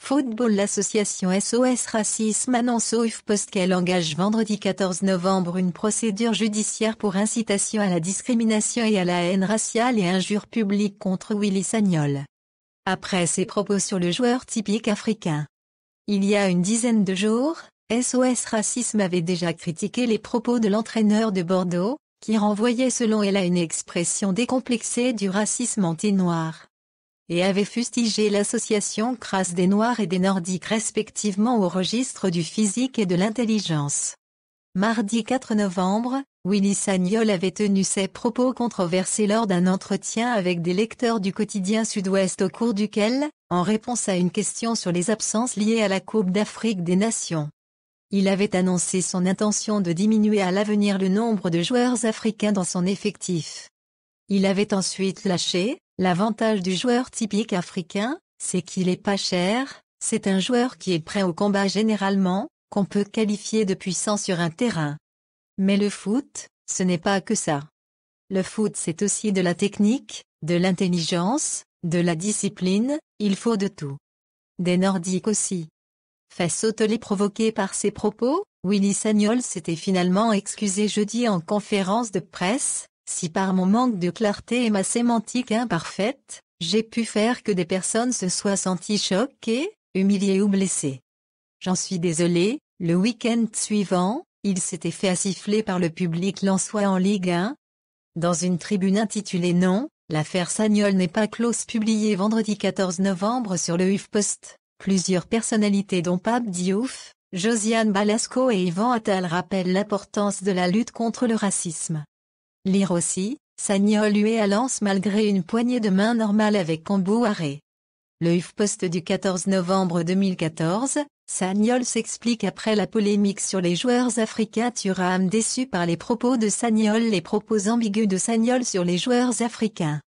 Football. L'association SOS Racisme annonce au HuffPost qu'elle engage vendredi 14 novembre une procédure judiciaire pour incitation à la discrimination et à la haine raciale et injures publiques contre Willy Sagnol. Après ses propos sur le joueur typique africain. Il y a une dizaine de jours, SOS Racisme avait déjà critiqué les propos de l'entraîneur de Bordeaux, qui renvoyait selon elle à une expression décomplexée du racisme anti-noir. Et avait fustigé l'association crasse des Noirs et des Nordiques respectivement au registre du physique et de l'intelligence. Mardi 4 novembre, Willy Sagnol avait tenu ses propos controversés lors d'un entretien avec des lecteurs du quotidien Sud-Ouest au cours duquel, en réponse à une question sur les absences liées à la Coupe d'Afrique des Nations, il avait annoncé son intention de diminuer à l'avenir le nombre de joueurs africains dans son effectif. Il avait ensuite lâché: l'avantage du joueur typique africain, c'est qu'il est pas cher, c'est un joueur qui est prêt au combat généralement, qu'on peut qualifier de puissant sur un terrain. Mais le foot, ce n'est pas que ça. Le foot c'est aussi de la technique, de l'intelligence, de la discipline, il faut de tout. Des Nordiques aussi. Fait sauter provoqué par ses propos, Willy Sagnol s'était finalement excusé jeudi en conférence de presse: si par mon manque de clarté et ma sémantique imparfaite, j'ai pu faire que des personnes se soient senties choquées, humiliées ou blessées. J'en suis désolé. Le week-end suivant, il s'était fait assifler par le public lensois en Ligue 1. Dans une tribune intitulée Non, l'affaire Sagnol n'est pas close publiée vendredi 14 novembre sur le HuffPost, plusieurs personnalités dont Pape Diouf, Josiane Balasco et Yvan Attal rappellent l'importance de la lutte contre le racisme. Lire aussi, Sagnol hué à Lens malgré une poignée de main normale avec Kombouaré. Le HuffPost du 14 novembre 2014, Sagnol s'explique après la polémique sur les joueurs africains. Thuram déçu par les propos de Sagnol. Les propos ambigus de Sagnol sur les joueurs africains.